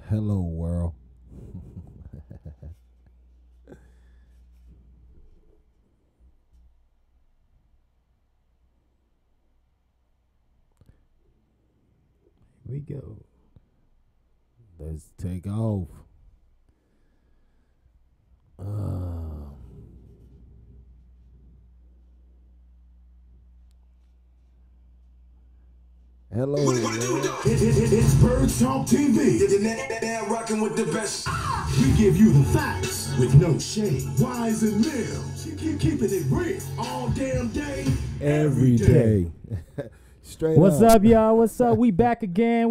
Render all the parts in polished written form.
Hello, world. We go. Let's take off. Hello, It's BirdzTalk TV. Now rocking with the best. We give you the facts with no shade. Wise and Mills. Keeping it real all damn day, every day. Straight What's up, y'all? What's up? We back again.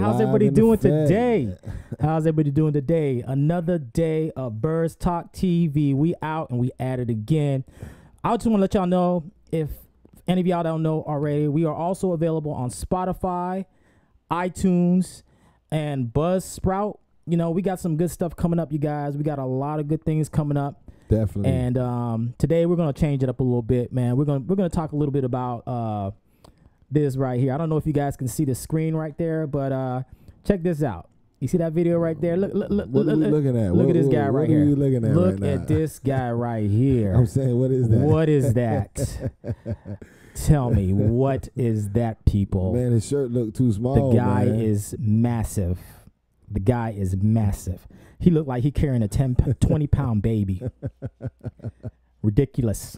How's everybody doing today? How's everybody doing today? Another day of BirdzTalk TV. We out and we at it again. I just want to let y'all know, if any of y'all don't know already, we are also available on Spotify, iTunes, and Buzzsprout. You know, we got some good stuff coming up, you guys. We got a lot of good things coming up. Definitely. And today we're gonna change it up a little bit, man. We're gonna talk a little bit about this right here. I don't know if you guys can see the screen right there, but check this out. You see that video right there? Look, what are we looking at? Look at this guy right here. What are you looking at Look right now? at this guy right here. I'm saying, what is that? What is that? Tell me, what is that, people? Man, his shirt looked too small. The guy man. is massive. The guy is massive. He looked like he carrying a 20-pound baby. Ridiculous.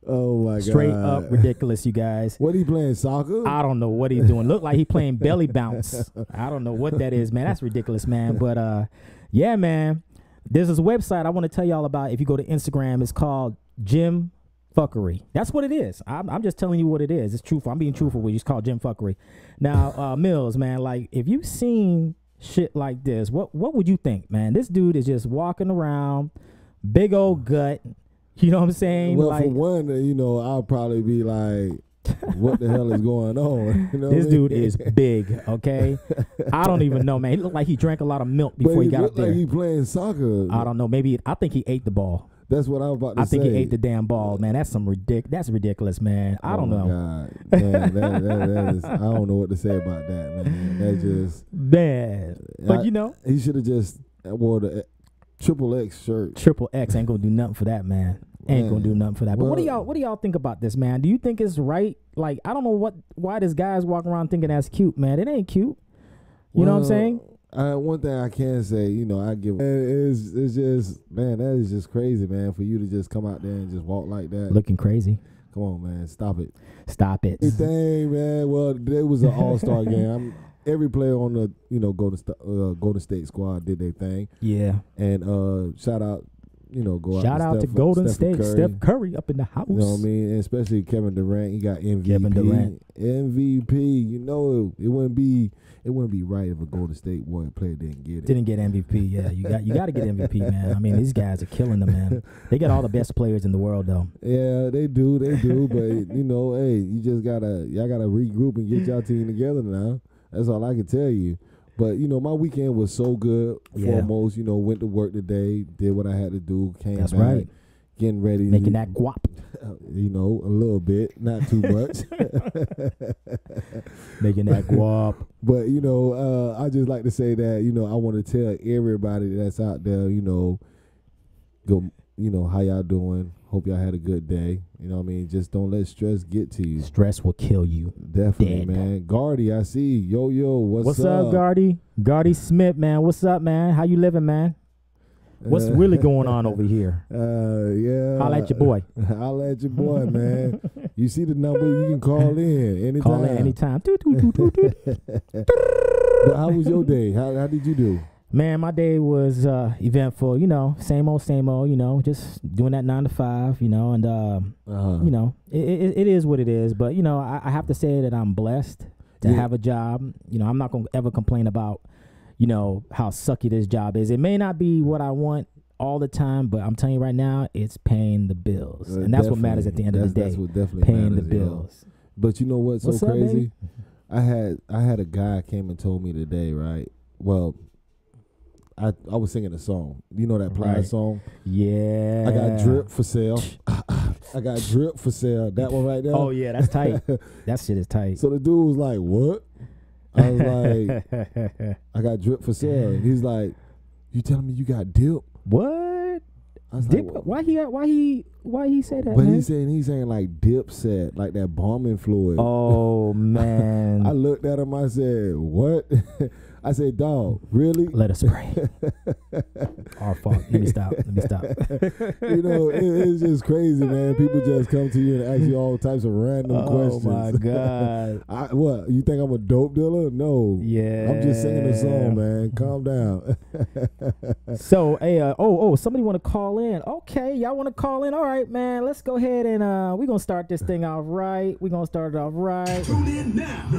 Oh my God. Straight up ridiculous, you guys. What he playing, soccer? I don't know what he's doing. Look like he playing belly bounce. I don't know what that is, man. That's ridiculous, man. But yeah, man. There's this website I want to tell y'all about. If you go to Instagram, it's called Gym Fuckery. That's what it is. I'm just telling you what it is. It's truthful. I'm being truthful with you. It's called Gym Fuckery. Now, Mills, man, like if you've seen shit like this, what would you think, man? This dude is just walking around, big old gut. You know what I'm saying? Well, like, for one, you know, I'll probably be like, what the hell is going on? You know this dude is big, okay? I don't even know, man. He looked like he drank a lot of milk before he got up there. Like he playing soccer. I don't know. Maybe I think he ate the ball. That's what I was about to say. I think he ate the damn ball, man. That's that's ridiculous, man. I don't know. God. Man, that is, I don't know what to say about that, man. That just bad. But you know, he should have just wore the XXX shirt. Triple X ain't gonna do nothing for that, man. Ain't gonna do nothing for that. But what do y'all think about this, man? Do you think it's right? Like, I don't know why this guy's walking around thinking that's cute, man. It ain't cute. You know what I'm saying? One thing I can say, you know, it's just, man, that is just crazy, man, for you to just come out there and just walk like that. Looking crazy. Come on, man, stop it. Stop it. Dang, man. Well, there was an all-star game. Every player on the, you know, Golden State squad did their thing. Yeah. And shout out, you know, shout out to Golden State. Steph Curry up in the house. You know what I mean? And especially Kevin Durant. He got MVP. Kevin Durant. MVP. You know, it wouldn't be right if a Golden State player didn't get it. Didn't get MVP. Yeah, you got to get MVP, man. I mean, these guys are killing them, man. They got all the best players in the world, though. Yeah, they do. But you know, hey, y'all gotta regroup and get y'all team together now. That's all I can tell you. But, you know, my weekend was so good. Foremost, you know, went to work today, did what I had to do, came back, right. Getting ready. Making that guap. You know, a little bit, not too much. Making that guap. But, you know, I just like to say that, you know, I want to tell everybody that's out there, you know, how y'all doing. Hope y'all had a good day. You know what I mean? Just don't let stress get to you. Stress will kill you. Definitely, Dead. man. Gardy, I see. Yo, what's up? Gardy? Gardy Smith, man. What's up, man? How you living, man? What's really going on over here? Yeah. Holla at your boy. Holla at your boy, man. You see the number, you can call in anytime. Call in anytime. But how was your day? How did you do? Man, my day was eventful, you know, same old, you know, just doing that 9 to 5, you know, and, you know, it is what it is. But, you know, I have to say that I'm blessed to have a job. You know, I'm not going to ever complain about, you know, how sucky this job is. It may not be what I want all the time, but I'm telling you right now, it's paying the bills. And that's what matters at the end of the day. That's what definitely paying matters, the bills. But you know what's so crazy? Up, I had a guy came and told me today, right? Well, I was singing a song. You know that Plies song? Yeah. I got drip for sale. I got drip for sale. That one right there. Oh, yeah, that's tight. That shit is tight. So the dude was like, what? I was like, I got drip for sale. He's like, you telling me you got dip? What? I was Dip? like, Why he say that? but man? he's saying like dip set, like that bombing fluid. Oh man. I looked at him. I said, what? I said, dog, really? Let us pray. Our fault. Let me stop. You know, it's just crazy, man. People just come to you and ask you all types of random questions. Oh my God. What? You think I'm a dope dealer? No. Yeah. I'm just singing a song, man. Calm down. So, hey, somebody want to call in? Okay, y'all want to call in? All right, man. Let's go ahead and we're gonna start this thing off right. We're gonna start it off right. Tune in now.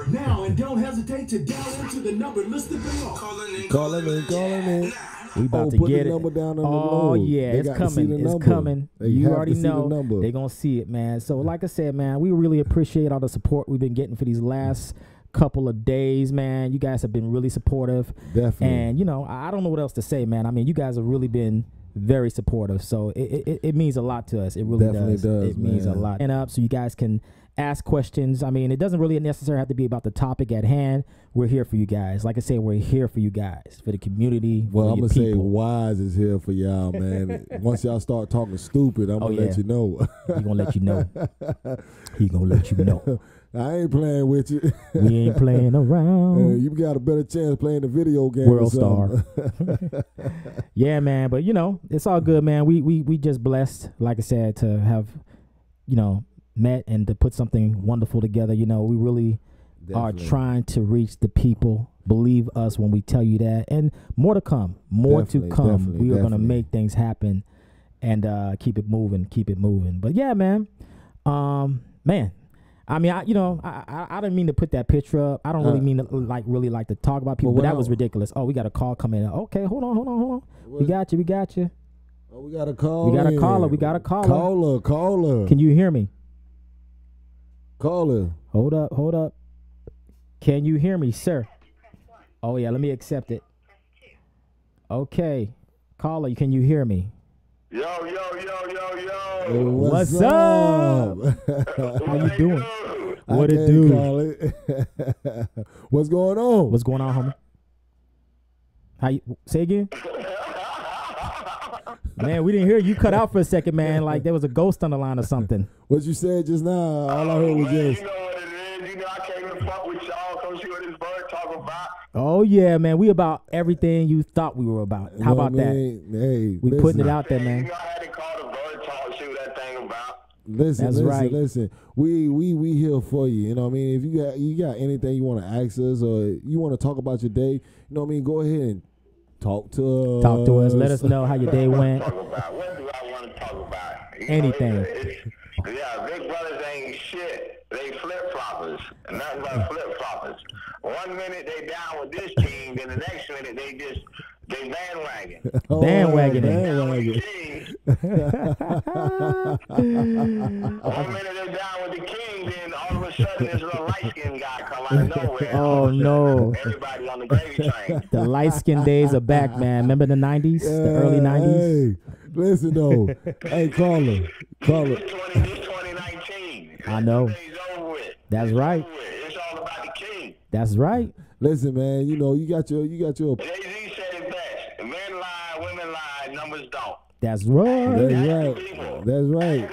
Now, and don't hesitate to dial into the number listed below. Calling in. We about to put get the it. number down on Oh the load. yeah, They it's got to see coming. the It's number. coming. They You have already to see the know number. they're gonna see it, man. So like I said, man, we really appreciate all the support we've been getting for these last couple of days, man. You guys have been really supportive. Definitely. And you know, I don't know what else to say, man. I mean, you guys have really been very supportive. So it means a lot to us. It really Definitely does, It means a man. lot. And up so you guys can ask questions. I mean, it doesn't really necessarily have to be about the topic at hand. We're here for you guys. Like I said, we're here for you guys, for the community. Well, for I'm your gonna say people. Wise is here for y'all, man. Once y'all start talking stupid, I'm gonna let you know. He gonna let you know. He gonna let you know. I ain't playing with you. We ain't playing around. You got a better chance playing the video game. World or star. Yeah, man. But you know, it's all good, man. We just blessed, like I said, to have, you know, met and to put something wonderful together. You know, we really are trying to reach the people. Believe us when we tell you that, and more to come. More to come. We are gonna make things happen and keep it moving. But yeah, man. Man. I mean, I didn't mean to put that picture up. I don't really mean to really like to talk about people, but that was ridiculous. Oh, we got a call coming in. Okay, hold on. We got you. Oh, we got a call. We got a caller. Caller. Can you hear me? Caller. Hold up. Can you hear me, sir? Oh yeah, let me accept it. Okay, caller, can you hear me? Yo. Hey, what's up? How you doing? What it do? What's going on? What's going on, homie? How you say again? Man, we didn't hear you. Cut out for a second, man. Like there was a ghost on the line or something. What you said just now? All I heard was just. You know what it is. You know I came to fuck with y'all. Come see what this bird talk about. Oh yeah, man. We about everything you thought we were about. How about that? Hey, we putting it out there, man. You know I had to call the bird talk. See what that thing about. Listen. We here for you. You know what I mean? If you got anything you want to ask us or you want to talk about your day, you know what I mean? Go ahead and talk to us. Talk to us. Let us know how your day went. What do I want to talk about? Anything. Yeah, big brothers ain't shit. They flip-floppers. Nothing but flip-floppers. 1 minute they down with this king, then the next minute they bandwagon. Bandwagoning. One minute they're down with the king, then all of a sudden this little light-skinned guy come out of nowhere. Oh no. Everybody on the gravy train. The light-skinned days are back, man. Remember the 90s? The early 90s? Hey, listen though. Hey, caller. This 2019. I know. Everything's over with. That's right. It's all about the king. That's right. Listen, man. You know you got your. Jay-Z said it best. Men lie, women lie, numbers don't. That's right. That's right.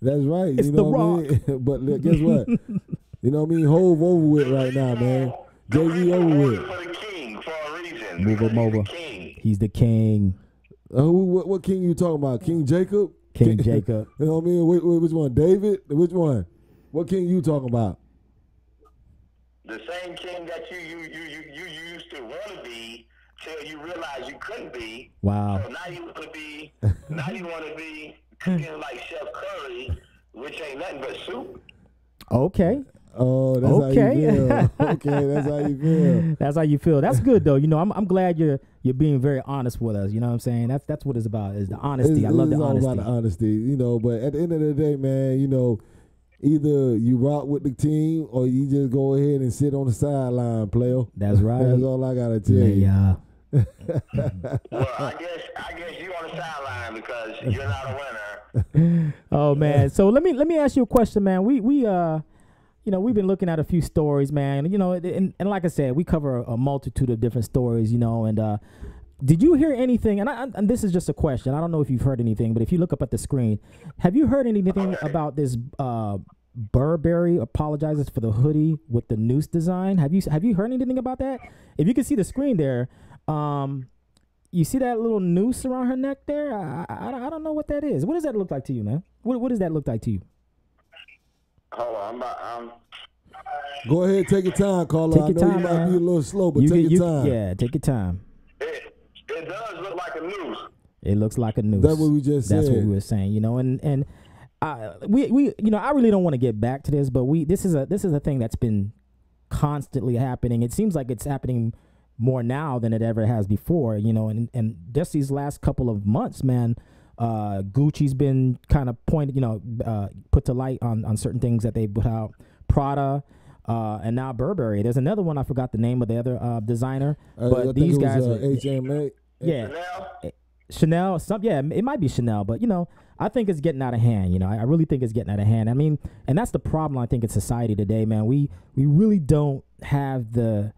That's right. It's you know The what I mean? But look, guess what? You know what I mean? Hove over with right now, man. Jay-Z over with. For the king, for a reason. Move him over. He's the king. What king you talking about? King Jacob? King Jacob. You know what I mean? Which one? David? Which one? What king you talking about? The same king that you used to want to be till you realize you couldn't be. Wow. So now you want to be cooking like Chef Curry, which ain't nothing but soup. Okay. Oh, that's how you feel. Okay, that's how you feel. That's how you feel. That's good though. You know, I'm glad you're being very honest with us. You know what I'm saying? That's what it's about. Is the honesty. I love the honesty. It's all about the honesty. You know, but at the end of the day, man, you know, either you rock with the team or you just go ahead and sit on the sideline, player. That's right. That's all I gotta tell you. Yeah. Well, I guess you on the sideline because you're not a winner. Oh man. So let me ask you a question, man. We we've been looking at a few stories, man. And like I said, we cover a multitude of different stories, and did you hear anything? And this is just a question. I don't know if you've heard anything, but if you look up at the screen, have you heard anything about this Burberry apologizes for the hoodie with the Noose design? Have you heard anything about that? If you can see the screen there, you see that little noose around her neck there? I don't know what that is. What does that look like to you, man? What does that look like to you? Hold on, Go ahead, take your time, caller. I know you might be a little slow, but take your time. Yeah, take your time. It does look like a noose. It looks like a noose. That's what we just said. That's what we were saying, and we I really don't want to get back to this, but this is a thing that's been constantly happening. It seems like it's happening more now than it ever has before, and just these last couple of months, man. Gucci's been kind of put to light on certain things that they put out. Prada, and now Burberry. There's another one, I forgot the name of the other designer, but these guys are HMA. Yeah, Chanel. It might be Chanel, but I think it's getting out of hand. I really think it's getting out of hand. I mean, and that's the problem I think in society today, man. We really don't have the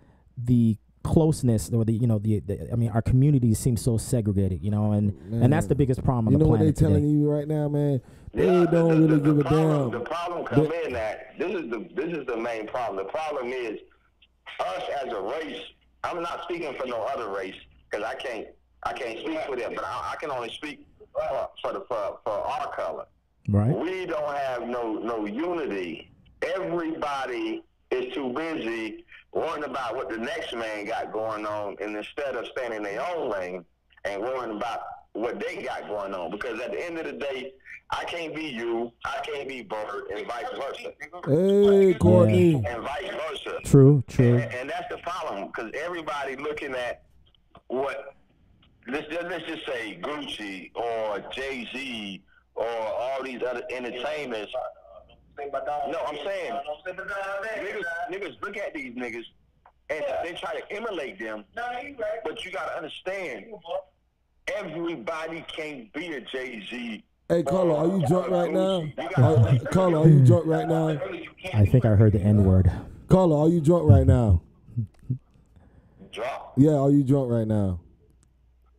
closeness or I mean, our communities seem so segregated, and that's the biggest problem on the planet. You know what they're telling you right now, man? They don't really give a damn. The problem comes in that this is the main problem. The problem is us as a race. I'm not speaking for no other race because I can't speak for them, but I can only speak for our color. Right. We don't have no unity. Everybody is too busy worrying about what the next man got going on, and instead of staying in their own lane and worrying about what they got going on. Because at the end of the day, I can't be you, I can't be Bird, and vice versa. Hey, Courtney. And vice versa. True. And that's the problem, because everybody looking at what, let's just say Gucci or Jay-Z or all these other entertainers. No, I'm saying niggas look at these niggas and they try to emulate them. But you gotta understand, everybody can't be a Jay-Z. Hey, caller, are you drunk right now? Caller, are you drunk right now? I think I heard the N-word. Caller, are you drunk right now? Drunk? Yeah, are you drunk right now?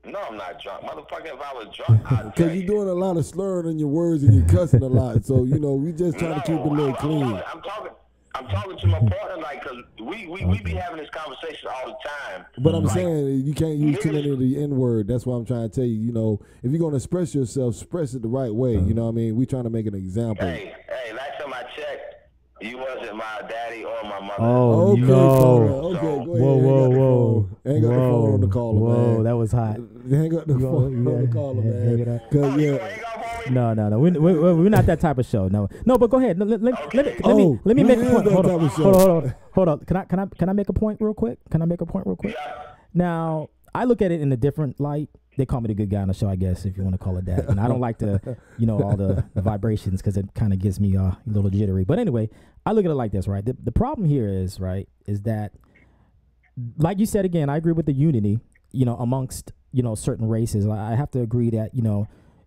No, I'm not drunk. Motherfucker, if I was drunk, I'd because you're doing a lot of slurring in your words and you're cussing a lot. So, we just trying to keep it a little clean. I'm talking to my partner, like, because we be having this conversation all the time. But I'm saying you can't use too many of the N-word. That's why I'm trying to tell you, if you're going to express yourself, express it the right way. You know what I mean? We trying to make an example. Hey, last time I checked, you wasn't my daddy or my mother. Oh, okay, no. Okay, go ahead. Whoa. Hang up the phone on the caller, man. Whoa, that was hot. Hang up the phone on the caller, man. No. We're not that type of show. No. But go ahead. Let me make a point. Hold on. Can I make a point real quick? Yeah. Now, I look at it in a different light. They call me the good guy on the show, I guess, if you want to call it that. And I don't like to, all the vibrations because it kind of gets me a little jittery. But anyway, I look at it like this, right? The problem here is that, like you said again, I agree with the unity, amongst, certain races. I have to agree that,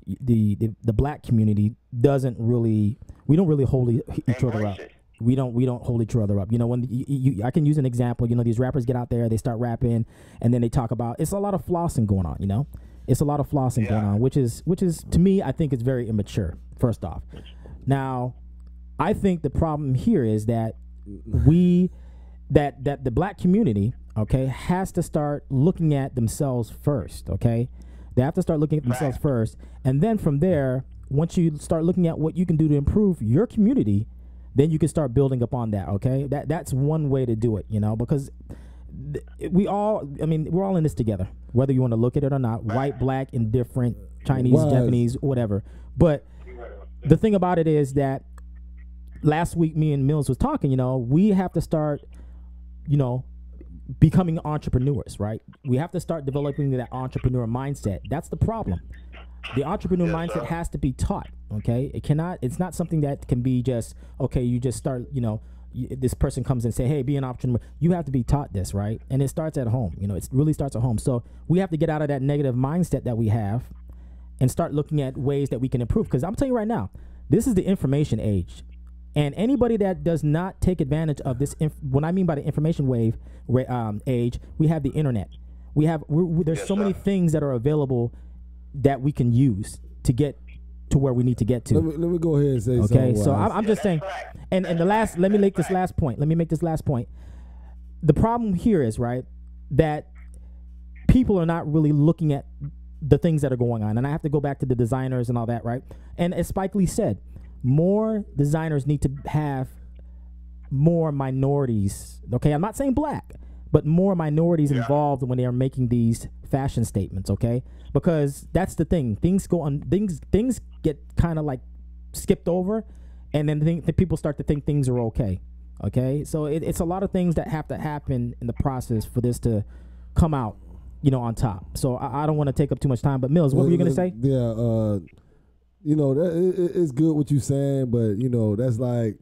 the black community we don't really hold each other up. We don't hold each other up. When I can use an example. These rappers get out there, they start rapping, and then they talk about it's a lot of flossing going on. It's a lot of flossing going on, which is to me, I think it's very immature. First off, now I think the problem here is that that the black community, has to start looking at themselves first. They have to start looking at themselves first, and then from there, once you start looking at what you can do to improve your community, then you can start building upon that. That's one way to do it, because we're all in this together, whether you want to look at it or not, white, black, indifferent, Chinese, Japanese, whatever. But the thing about it is that last week, me and Mills was talking, we have to start, becoming entrepreneurs, right? We have to start developing that entrepreneur mindset. That's the problem. The entrepreneur mindset has to be taught. It's not something that can be just, you just start, this person comes and say, hey, be an entrepreneur. You have to be taught this, right? And it starts at home. It really starts at home. So we have to get out of that negative mindset that we have and start looking at ways that we can improve. Because I'm telling you right now, this is the information age. And anybody that does not take advantage of this, what I mean by the information wave age, we have the internet. There's so many things that are available that we can use to get to where we need to get to. Let me go ahead and say something. Okay, so I'm just saying, and the last, let me make this last point. The problem here is, right, that people are not really looking at the things that are going on. And I have to go back to the designers and all that, right? And as Spike Lee said, more designers need to have more minorities. Okay, I'm not saying black, but more minorities involved when they are making these fashion statements. Okay, because that's the thing. Things go on. Things get kind of like skipped over, and then the people start to think things are okay. Okay, so it's a lot of things that have to happen in the process for this to come out, on top. So I don't want to take up too much time. But Mills, what were you gonna say? Yeah. It's good what you're saying, but that's like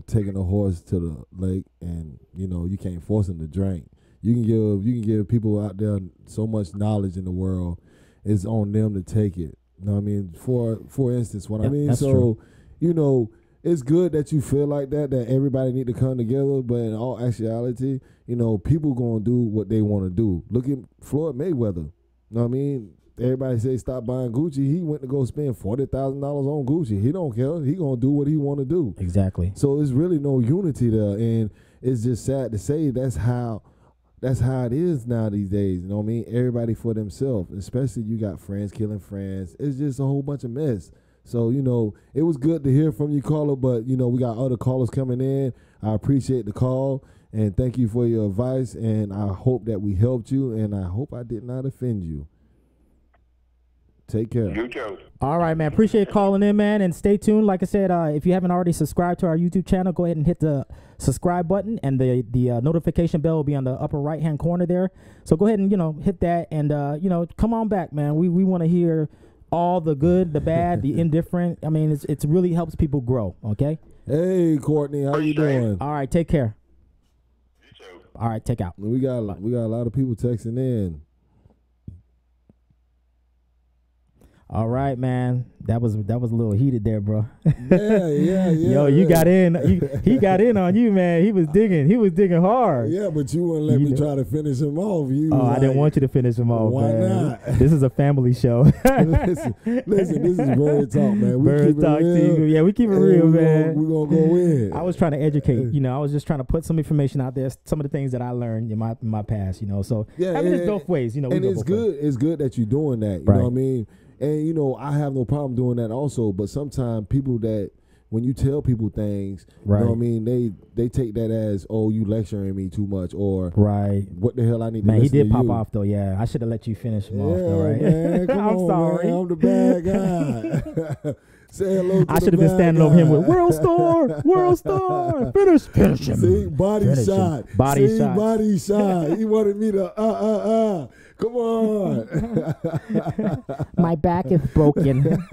taking a horse to the lake and you can't force him to drink. You can give people out there so much knowledge in the world. It's on them to take it. You know what I mean? For instance, what I mean. So true. It's good that you feel like that everybody need to come together, but in all actuality, people gonna do what they want to do. Look at Floyd Mayweather. You know what I mean? Everybody say stop buying Gucci. He went to go spend $40,000 on Gucci. He don't care. He gonna do what he want to do. Exactly. So it's really no unity there, and it's just sad to say that's how it is now these days. You know what I mean? Everybody for themselves. Especially you got friends killing friends. It's just a whole bunch of mess. So it was good to hear from you, caller. But we got other callers coming in. I appreciate the call and thank you for your advice. And I hope that we helped you. And I hope I did not offend you. Take care. You too. All right, man. Appreciate calling in, man. And stay tuned. Like I said, if you haven't already subscribed to our YouTube channel, go ahead and hit the subscribe button. And the notification bell will be on the upper right-hand corner there. So go ahead and, hit that. And, come on back, man. We want to hear all the good, the bad, the indifferent. I mean, it really helps people grow, okay? Hey, Courtney. How you doing? All right. Take care. You too. All right. Take out. We got a lot of people texting in. All right, man. That was a little heated there, bro. Yeah. Yo, you got in. He got in on you, man. He was digging hard. Yeah, but you wouldn't let me try to finish him off. I didn't want you to finish him off. Why man. not? This is a family show. listen, this is BirdzTalk, man. BirdzTalk TV. Yeah, we keep it real, man. We're gonna go in. I was trying to educate. I was just trying to put some information out there. Some of the things that I learned in my past. So yeah, it's both ways. And it's good. Ways. It's good that you're doing that. You know what I mean? And, I have no problem doing that also. But sometimes people that, when you tell people things, you know what I mean, they take that as, oh, you lecturing me too much, or what the hell I need to man, listen to he did pop you. off, though, yeah. I should have let you finish him off, though, right? Man, come I'm on, sorry. Man, I'm the bad guy. Say hello to I should have been standing over him with World Star, finish him. See, body shot. Body shot. He wanted me to, come on. My back is broken.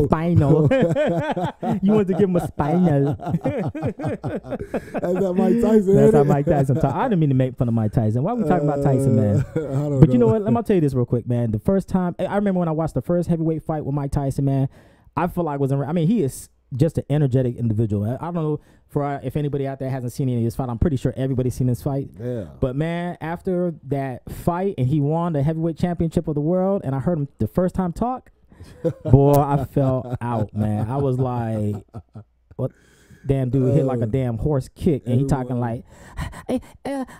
Spinal. You want to give him a spinal. That's not Mike Tyson. That's how Mike Tyson talk. I didn't mean to make fun of Mike Tyson. Why are we talking about Tyson, man? But you know what? Let me tell you this real quick, man. The first time, I remember when I watched the first heavyweight fight with Mike Tyson, man, I feel like he is just an energetic individual. I don't know if anybody out there hasn't seen any of his fight. I'm pretty sure everybody's seen his fight. Yeah. But man, after that fight and he won the heavyweight championship of the world, and I heard him the first time talk, boy, I fell out, man. I was like, what? Damn dude hit like a damn horse kick, and he talking like,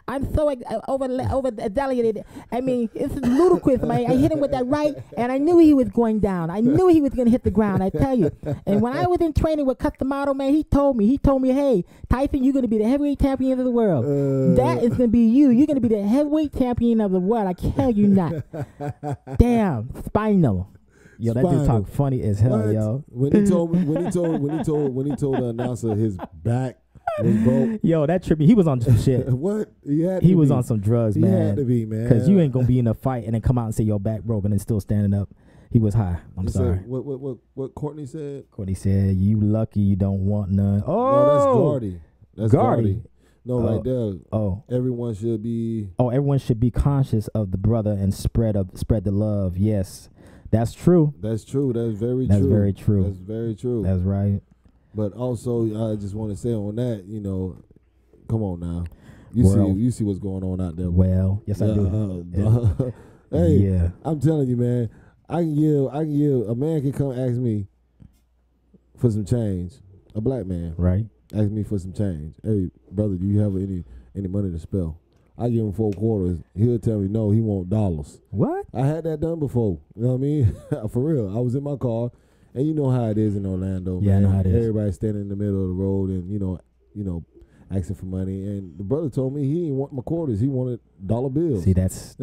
I'm so over delegated. I mean, it's ludicrous, man. I hit him with that right, and I knew he was going down. I knew he was gonna hit the ground. I tell you. And when I was in training with Customato, man, he told me, hey, Tyson, you're gonna be the heavyweight champion of the world. That is gonna be you. You're gonna be the heavyweight champion of the world. I tell you not. Damn, spinal. Yo, that dude talk funny as hell, what? Yo. When he told the announcer his back was broke. Yo, that trippy. He was on some shit. What? He was on some drugs, man. He had to be, man. Because you ain't gonna be in a fight and then come out and say your back broken and still standing up. He was high. I'm sorry. What Courtney said? Courtney said, "You lucky you don't want none." Oh, no, that's Gardy. That's Gardy. No, right there. Oh, everyone should be. Oh, everyone should be conscious of the brother and spread the love. Yes. That's true. That's true. That's very true. That's very true. That's very true. That's right. But also, I just want to say on that, you know, come on now, you see what's going on out there. Well, yes, I do. Hey, yeah. I'm telling you, man. I can give. A man can come ask me for some change. A black man, Right. ask me for some change. Hey, brother, do you have any money to spell? I give him 4 quarters. He'll tell me no. He want dollars. What? I had that done before. You know what I mean? For real. I was in my car, and you know how it is in Orlando. Yeah, man. I know how it is. Everybody standing in the middle of the road, and you know, asking for money. And the brother told me he didn't want my quarters. He wanted dollar bills. See, that's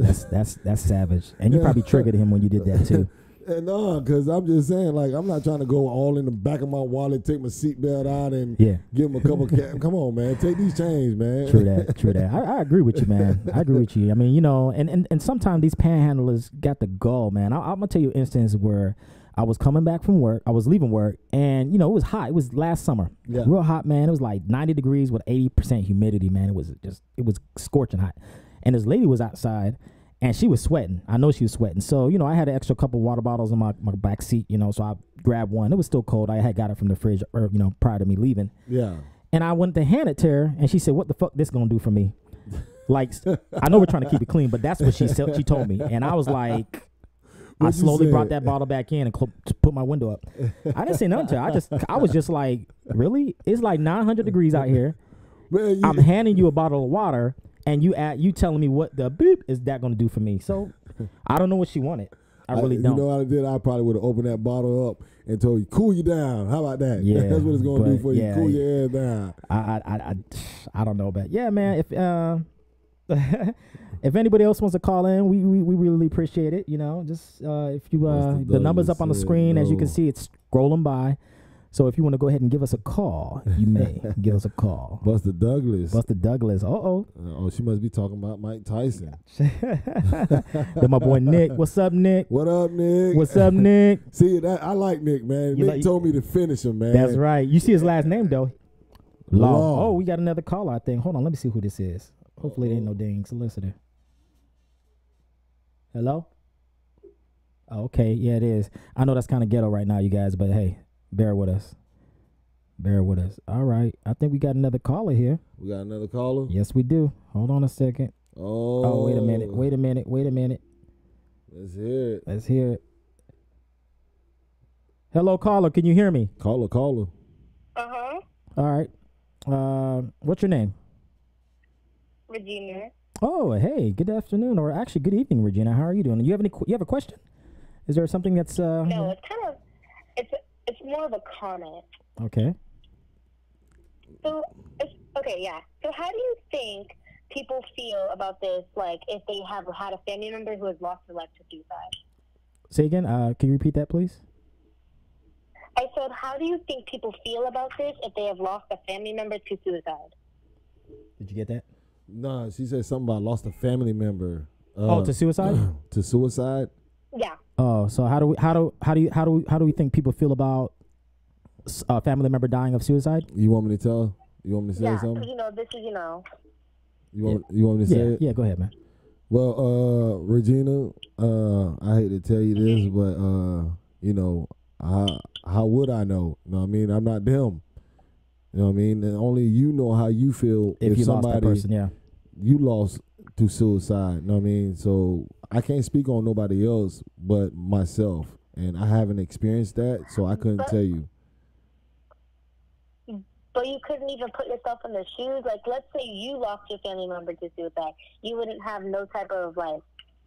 savage. And you probably triggered him when you did that too. And no, because I'm just saying, like, I'm not trying to go all in the back of my wallet, take my seatbelt out, and give him a couple of Come on, man. Take these change, man. True that. I agree with you, man. I agree with you. I mean, you know, and sometimes these panhandlers got the gall, man. I'm going to tell you an instance where I was coming back from work. I was leaving work, and, you know, it was hot. It was last summer. Yeah. Real hot, man. It was like 90 degrees with 80% humidity, man. It was scorching hot. And this lady was outside, and she was sweating. I know she was sweating. So, you know, I had an extra couple water bottles in my back seat, you know, so I grabbed one. It was still cold. I had got it from the fridge, or, you know, prior to me leaving. Yeah. And I went to hand it to her, and she said, "What the fuck this gonna do for me?" Like, I know we're trying to keep it clean, but that's what she told me. And I was like, I slowly brought that bottle back in and put my window up. I didn't say nothing to her. I was just like, really? It's like 900 degrees out here. Man, I'm handing you a bottle of water, and you telling me what the beep is that going to do for me? So I don't know what she wanted. I really don't. You know what I did? I probably would have opened that bottle up and told you, cool you down. How about that? Yeah, that's what it's going to do for you. yeah, Cool your ass down. I don't know about. Yeah, man. If if anybody else wants to call in, we really appreciate it. You know, just if you the number's up on the screen, as you can see, it's scrolling by. So if you want to go ahead and give us a call, you may give us a call. Buster Douglas. Uh-oh. Oh, she must be talking about Mike Tyson. Then my boy Nick. What's up, Nick? What up, Nick? What's up, Nick? See, I like Nick, man. Nick told me to finish him, man. That's right. You see his last name, though. Law. Oh, we got another caller, I think. Hold on. Let me see who this is. Hopefully it ain't no dang solicitor. Hello? Oh, okay. Yeah, it is. I know that's kind of ghetto right now, you guys, but hey. Bear with us. All right. I think we got another caller here. We got another caller? Yes, we do. Hold on a second. Oh, wait a minute. Let's hear it. Hello, caller. Can you hear me? Caller. Uh-huh. All right. What's your name? Regina. Oh, hey. Good afternoon, or actually good evening, Regina. How are you doing? You have a question? Is there something that's No, it's kind of it's more of a comment. Okay. So So how do you think people feel about this? Like, if they have had a family member who has lost their life to suicide? Say again. Can you repeat that, please? I said, how do you think people feel about this if they have lost a family member to suicide? Did you get that? No, she said something about lost a family member. To suicide? To suicide? Yeah. Oh, so how do we think people feel about a family member dying of suicide? You want me to tell? You want me to say something? You know, this is, you know. You want me to say it? Yeah, go ahead, man. Well, Regina, I hate to tell you this, but you know, how would I know? You know what I mean? I'm not them. You know what I mean? And only you know how you feel if you somebody lost that person, yeah. You lost to suicide. You know what I mean? So I can't speak on nobody else but myself, and I haven't experienced that, so I couldn't tell you. But you couldn't even put yourself in their shoes. Like, let's say you lost your family member to suicide. You wouldn't have no type of, like,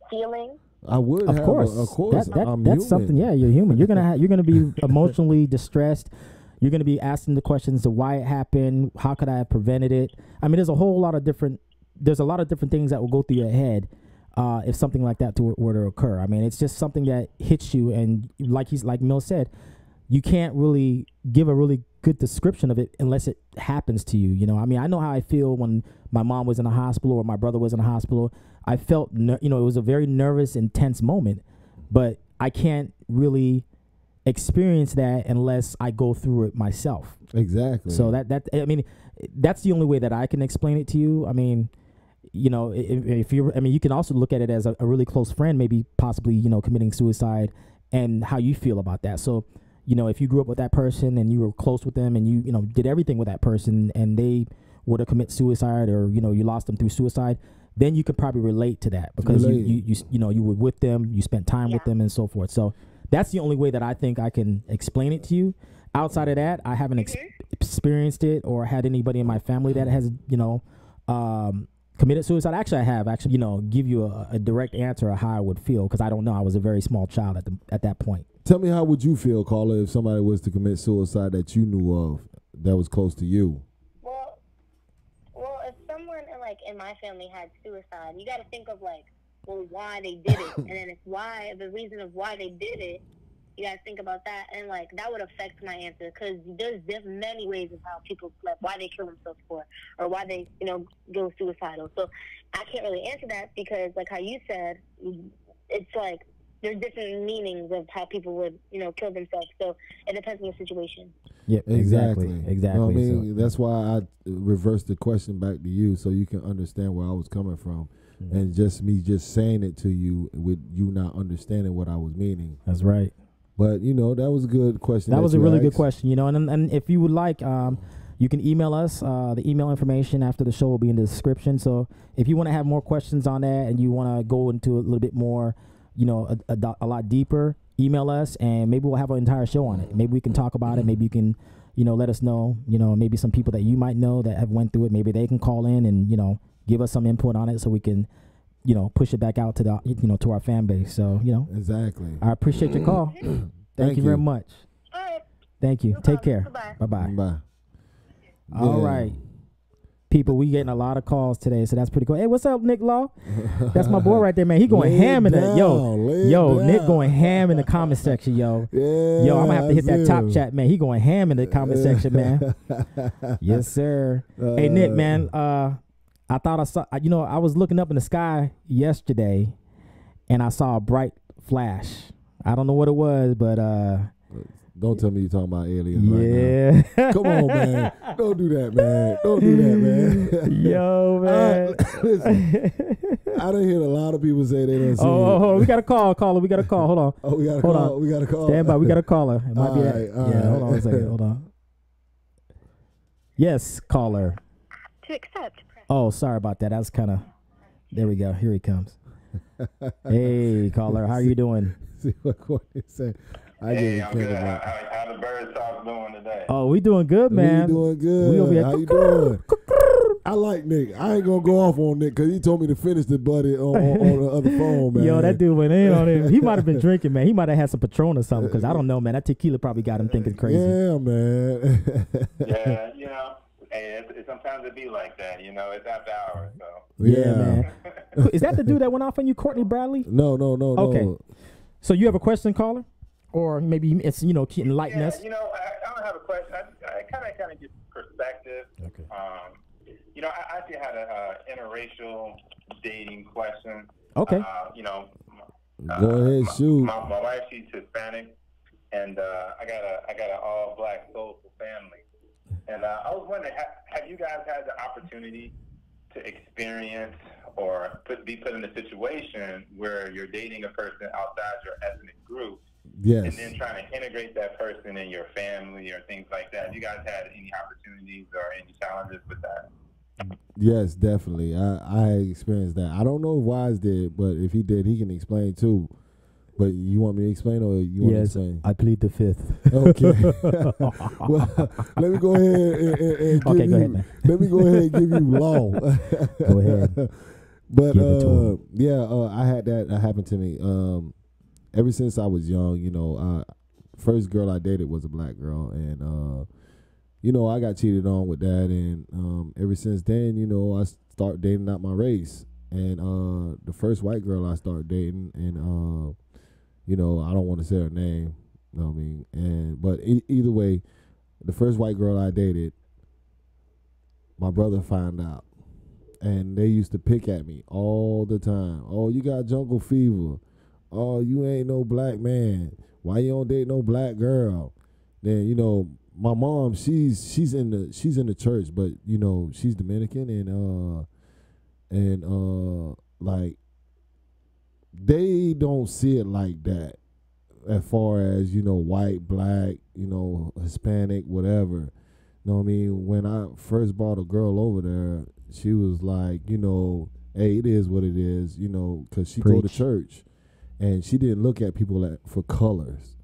feeling? I would of have. Course. Of course. That's human. something. Yeah, you're human. You're gonna be emotionally distressed. You're gonna be asking the questions of why it happened. How could I have prevented it? I mean, there's a lot of different things that will go through your head if something like that were to occur. I mean, it's just something that hits you, and like Mill said, you can't really give a really good description of it unless it happens to you. You know, I mean, I know how I feel when my mom was in the hospital or my brother was in the hospital. I felt, it was a very nervous, intense moment, but I can't really experience that unless I go through it myself. Exactly. So that's the only way that I can explain it to you. I mean, you can also look at it as a really close friend, maybe possibly, committing suicide, and how you feel about that. So, you know, if you grew up with that person and you were close with them and you know, did everything with that person and they were to commit suicide or, you know, you lost them through suicide, then you could probably relate to that because you know, you were with them, you spent time with them and so forth. So that's the only way that I think I can explain it to you. Outside of that, I haven't experienced it or had anybody in my family that has, you know, committed suicide. Actually, I have you know, give you a direct answer of how I would feel because I don't know. I was a very small child at that point. Tell me, how would you feel, caller, if somebody was to commit suicide that you knew of that was close to you? Well, if someone like in my family had suicide, you got to think of like, well, why they did it, and then the reason of why they did it. You gotta think about that, and like that would affect my answer because there's many ways of how people, like, why they kill themselves for, or why they, you know, go suicidal. So I can't really answer that because, like how you said, it's like there's different meanings of how people would, you know, kill themselves. So it depends on the situation. Yeah, exactly. You know what I mean, that's why I reversed the question back to you so you can understand where I was coming from, and just saying it to you with you not understanding what I was meaning. That's right. But, you know, that was a good question. That was a really good question, you know, and if you would like, you can email us. The email information after the show will be in the description. So if you want to have more questions on that and you want to go into a little bit more, you know, a lot deeper, email us and maybe we'll have an entire show on it. Maybe we can talk about it. Maybe you can, you know, let us know, you know, maybe some people that you might know that have went through it. Maybe they can call in and, you know, give us some input on it so we can, you know, push it back out to the, you know, to our fan base. So, you know, exactly. I appreciate your call. Thank you very much. All right. Thank you. No Take care. Bye-bye. Bye-bye. Bye. All right. People, we getting a lot of calls today, so that's pretty cool. Hey, what's up, Nick Law? That's my boy right there, man. He going ham in that. Yo, Nick going ham in the comment section, yo. Yeah, yo, I'm gonna have to hit that top chat, man. He going ham in the comment section, man. Yes, sir. Hey, Nick, man. I thought I saw, you know, I was looking up in the sky yesterday, and I saw a bright flash. I don't know what it was, but don't tell me you're talking about aliens right now. Come on, man. Don't do that, man. Don't do that, man. Yo, man. Listen, I done hear a lot of people say they don't see it. We got a caller. We got a call. Hold on. Oh, we got a call. We got a call. Stand by. We got a caller. It might be that. Right. Hold on a second. Hold on. Yes, caller. To accept. Oh, sorry about that. That was kind of. There we go. Here he comes. Hey, caller. How are you doing? See what Courtney said. Hey, I'm good. How the BirdzTalk doing today? Oh, we doing good, man. We doing good. We over here. How you doing? I like Nick. I ain't gonna go off on Nick because he told me to finish the buddy on the other phone, man. Yo, that dude went in on him. He might have been drinking, man. He might have had some Patron or something because I don't know, man. That tequila probably got him thinking crazy. Yeah, man. Yeah, you know. Hey, sometimes it be like that, you know. It's after hours, so. Yeah, man. Is that the dude that went off on you, Courtney Bradley? No. Okay. So you have a question, caller? Or maybe it's, you know, enlighten us. You know, I don't have a question. I kind of get perspective. Okay. You know, I actually had a interracial dating question. Okay. You know, go ahead, shoot. My wife, she's Hispanic, and I got an all black soulful family. And I was wondering, have you guys had the opportunity to experience or be put in a situation where you're dating a person outside your ethnic group? Yes. And then trying to integrate that person in your family or things like that. Have you guys had any opportunities or any challenges with that? Yes, definitely. I experienced that. I don't know if Wise did, but if he did, he can explain too. But you want me to explain or you want to explain? I plead the fifth. Okay. Well, let me go ahead and give go ahead, man. Let me go ahead and give you law. Go ahead. But I had that happen to me. Ever since I was young, you know, first girl I dated was a black girl, and you know, I got cheated on with that, and ever since then, you know, I started dating out my race, and the first white girl I started dating, and you know, I don't want to say her name, you know what I mean, but either way, the first white girl I dated, my brother found out, and they used to pick at me all the time. Oh, you got jungle fever. Oh, you ain't no black man. Why you don't date no black girl? Then, you know, my mom, she's in the church, but you know, she's Dominican, and like they don't see it like that. as far as, white, black, Hispanic, whatever. You know what I mean? When I first brought a girl over there, she was like, hey, it is what it is, because she go to church, and she didn't look at people for colors.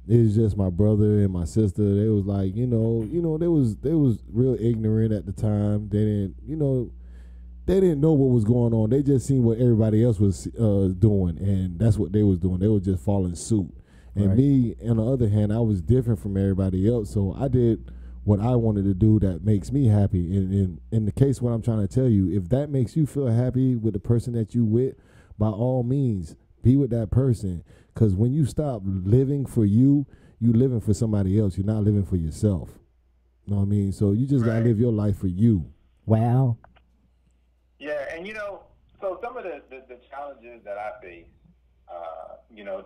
It was just my brother and my sister. They was like, they was real ignorant at the time. They didn't know what was going on. They just seen what everybody else was doing, and that's what they was doing. They were just following suit. And me, on the other hand, I was different from everybody else, so I did what I wanted to do that makes me happy. And in the case, what I'm trying to tell you, if that makes you feel happy with the person that you with, by all means, be with that person. Because when you stop living for you, you living for somebody else. You're not living for yourself. You know what I mean? So you just got to live your life for you. Wow. Yeah, and so some of the challenges that I face,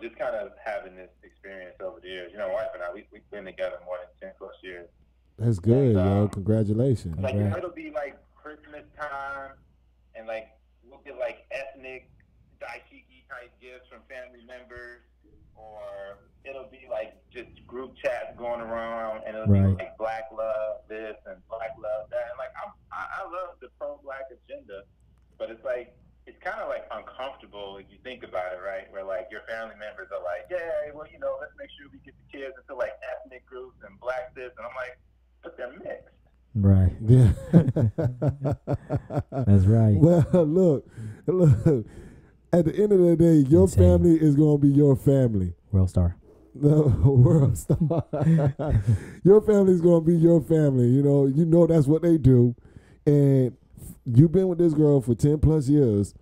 just kind of having this experience over the years. My wife and I, we've been together more than 10 plus years. That's good, yo. Congratulations. Like, it'll be like Christmas time, and like we'll get like ethnic dashiki type gifts from family members, or it'll be like just group chats going around, and it'll be like black love this and black love that. And like I love the pro-black agenda, but it's like it's kind of like uncomfortable if you think about it, right? Where like your family members are like, yeah, well, let's make sure we get the kids into like ethnic groups and black this, and I'm like, but they're mixed. Right. Yeah. That's right. Well, look. At the end of the day, your family is going to be your family. World star. No, world star. Your family is going to be your family. You know that's what they do. And you've been with this girl for 10 plus years.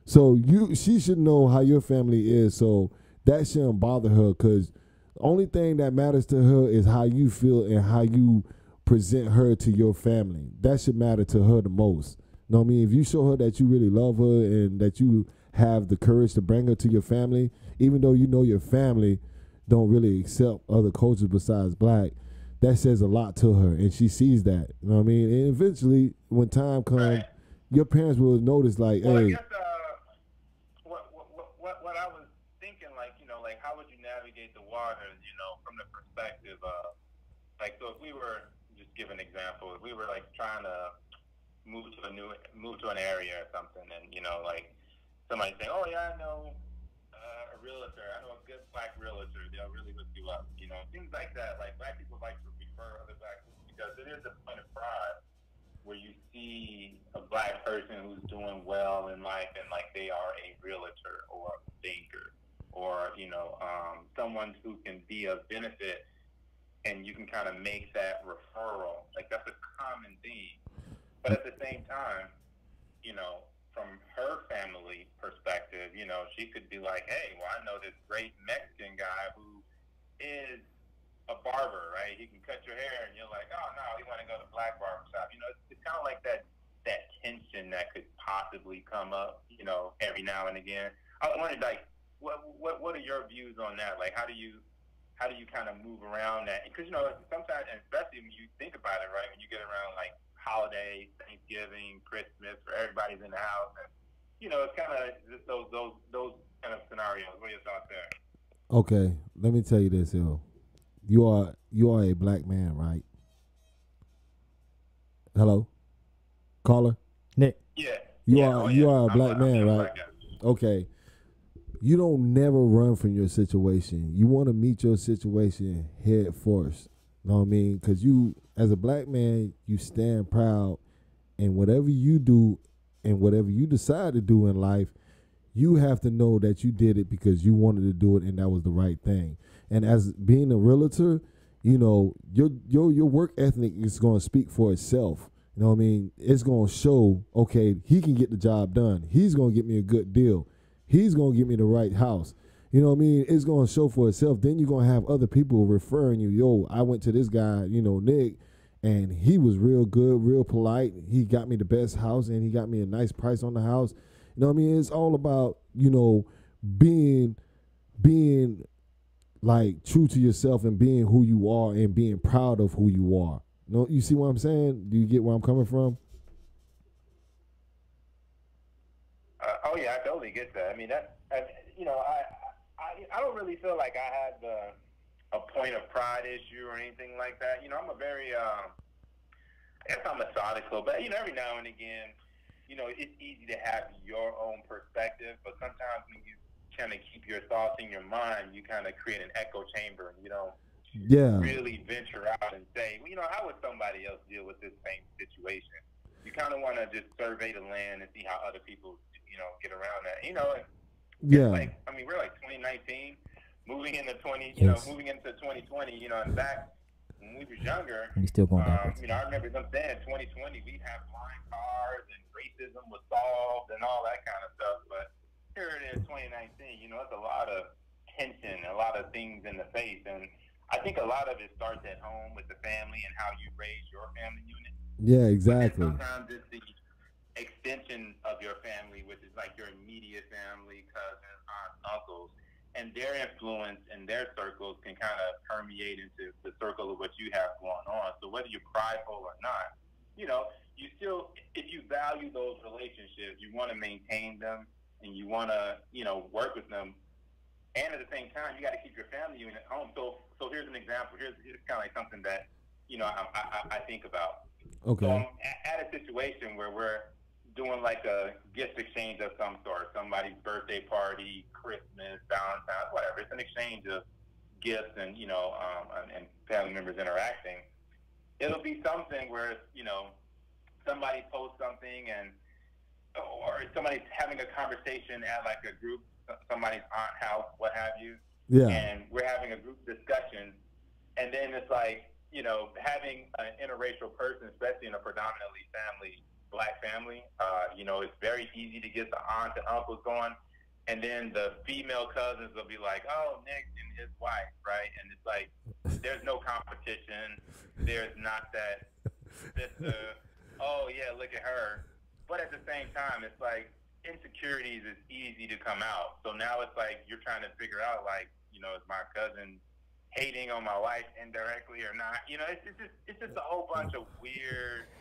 So she should know how your family is. So that shouldn't bother her, because the only thing that matters to her is how you feel and how you present her to your family. That should matter to her the most. You know what I mean? If you show her that you really love her and that you have the courage to bring her to your family, even though your family don't really accept other cultures besides black, that says a lot to her, and she sees that. You know what I mean? And eventually, when time comes, your parents will notice, like, well, hey. I guess, what I was thinking, like, like how would you navigate the waters, from the perspective of, like, so if we were, just give an example, if we were like trying to move to an area or something, and like somebody saying, oh yeah, I know a realtor, I know a good black realtor, they'll really hook you up, things like that. Like, black people like to refer other black people because it is a point of pride where you see a black person who's doing well in life, and like they are a realtor or a banker, or someone who can be of benefit, and you can kind of make that referral. Like, that's a common theme. But at the same time, from her family perspective, she could be like, hey, well, I know this great Mexican guy who is a barber, right? He can cut your hair, and you're like, oh, no, we want to go to black barber shop. It's kind of like that tension that could possibly come up, every now and again. I wondered, like, what are your views on that? Like, how do you kind of move around that? Because, sometimes, and especially when you think about it, right, when you get around, like, holidays, Thanksgiving, Christmas, where everybody's in the house, and, it's kind of just those kind of scenarios. What are your thoughts there? Okay, let me tell you this, yo. You are a black man, right? Hello? Caller? Nick. Yeah. You are a black man, right? Black guy. Okay. You don't never run from your situation. You want to meet your situation head first. You know what I mean? Because you, as a black man, you stand proud, and whatever you do and whatever you decide to do in life, you have to know that you did it because you wanted to do it and that was the right thing. And as being a realtor, your work ethic is going to speak for itself. You know what I mean? It's going to show, okay, he can get the job done. He's going to get me a good deal. He's going to get me the right house. You know what I mean? It's going to show for itself. Then you're going to have other people referring you, yo, I went to this guy, Nick, and he was real good, real polite. He got me the best house, and he got me a nice price on the house. You know what I mean? It's all about, being like true to yourself and being who you are and being proud of who you are. You see what I'm saying? Do you get where I'm coming from? Oh yeah, I totally get that. I mean, I don't really feel like I had a point of pride issue or anything like that. You know, I'm a very, I guess I'm methodical, but, you know, every now and again, you know, it's easy to have your own perspective, but sometimes when you kind of keep your thoughts in your mind, you kind of create an echo chamber, and you don't really venture out and say, well, you know, how would somebody else deal with this same situation? You kind of want to just survey the land and see how other people, you know, get around that. You know, like, I mean, we're like 2019, moving into 2020, you know, and back when we was younger, we still going backwards. You know, I remember them saying 2020 we'd have flying cars and racism was solved and all that kind of stuff, but here it is, 2019. You know, it's a lot of tension, a lot of things in the face, and I think a lot of it starts at home with the family and how you raise your family unit. Yeah, exactly. But sometimes it's the extension of your family, which is like your immediate family, cousins, aunts, uncles, and their influence and their circles can kind of permeate into the circle of what you have going on. So whether you're prideful or not, you know, you still, if you value those relationships, you want to maintain them and you want to, you know, work with them. And at the same time, you got to keep your family unit at home. So here's an example. Here's kind of like something that, you know, I think about. Okay. So I'm at a situation where we're doing like a gift exchange of some sort, somebody's birthday party, Christmas, Valentine's, whatever. It's an exchange of gifts and, you know, and family members interacting. It'll be something where, you know, somebody posts something or somebody's having a conversation at like a group, somebody's aunt house, what have you. Yeah. And we're having a group discussion, and then it's like, you know, having an interracial person, especially in a predominantly black family, you know, it's very easy to get the aunts and uncles going, and then the female cousins will be like, oh, Nick and his wife, right? And it's like, there's no competition. There's not that sister, oh, yeah, look at her. But at the same time, it's like insecurities is easy to come out. So now it's like you're trying to figure out, like, you know, is my cousin hating on my wife indirectly or not? You know, it's just a whole bunch of weird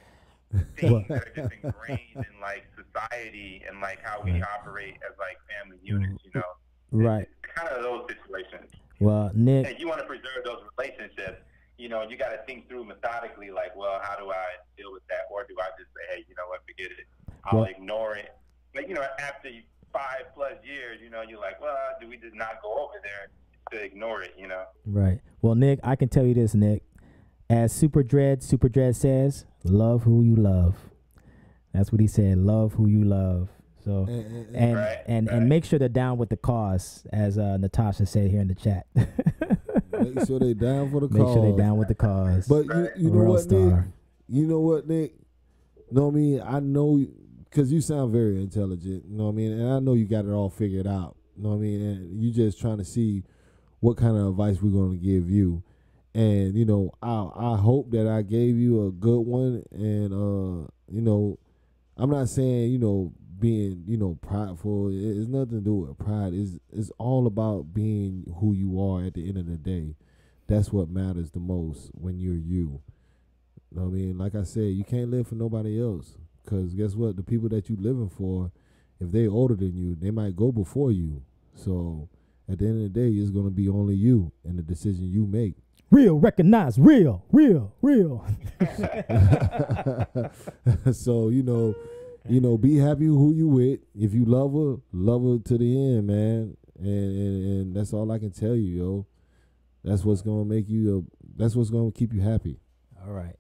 things that are just ingrained in like society and like how we operate as like family units, you know. Right. It's kind of those situations. Well, Nick, and you want to preserve those relationships, you know, you got to think through methodically, like, well, how do I deal with that? Or do I just say, hey, you know what, forget it. I'll ignore it. But, you know, after 5+ years, you know, you're like, well, do we just not go over there to ignore it, you know? Right. Well, Nick, I can tell you this, Nick. As Super Dread says, love who you love. That's what he said, love who you love. So, and make sure they're down with the cause, as Natasha said here in the chat. Make sure they down for the cause. Make sure they down with the cause. But you know what, Nick? You know what, Nick? You know what I mean? I know, because you sound very intelligent, you know what I mean? And I know you got it all figured out, you know what I mean? And you just trying to see what kind of advice we're going to give you. And, you know, I hope that I gave you a good one. And, you know, I'm not saying, you know, being, you know, prideful. It's nothing to do with pride. It's all about being who you are at the end of the day. That's what matters the most when you're you. You know what I mean? Like I said, you can't live for nobody else. Because guess what? The people that you living for, if they're older than you, they might go before you. So at the end of the day, it's going to be only you and the decision you make. Real, recognize, real. So, you know, be happy who you with. If you love her to the end, man. And that's all I can tell you, yo. That's what's gonna make you. That's what's gonna keep you happy. All right.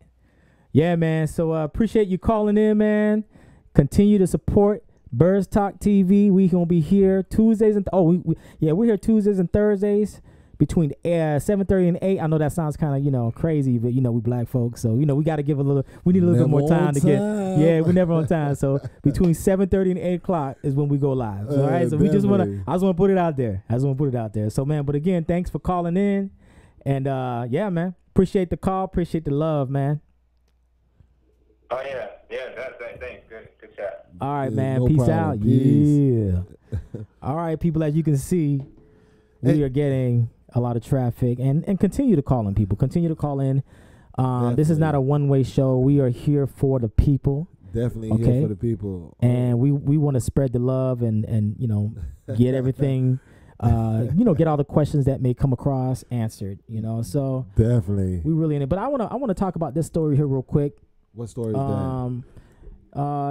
Yeah, man. So appreciate you calling in, man. Continue to support BirdzTalk TV. We gonna be here Tuesdays and we're here Tuesdays and Thursdays between 7:30 and 8. I know that sounds kind of, you know, crazy, but, you know, we black folks, so, you know, we got to give we need a little bit more time to get. Yeah, we're never on time. So between 7:30 and 8 o'clock is when we go live. All right. So I just want to put it out there. So, man, but again, thanks for calling in. And yeah, man, appreciate the call. Appreciate the love, man. Oh, yeah. Thanks. Good chat. All right, man. Peace out. Peace. Yeah. All right, people, as you can see, we are getting a lot of traffic, and continue to call in, people. Continue to call in. This is not a one-way show. We are here for the people. Definitely here for the people. And we want to spread the love and you know, get everything get all the questions that may come across answered. So definitely we really in it. But I want to talk about this story here real quick. What story is that?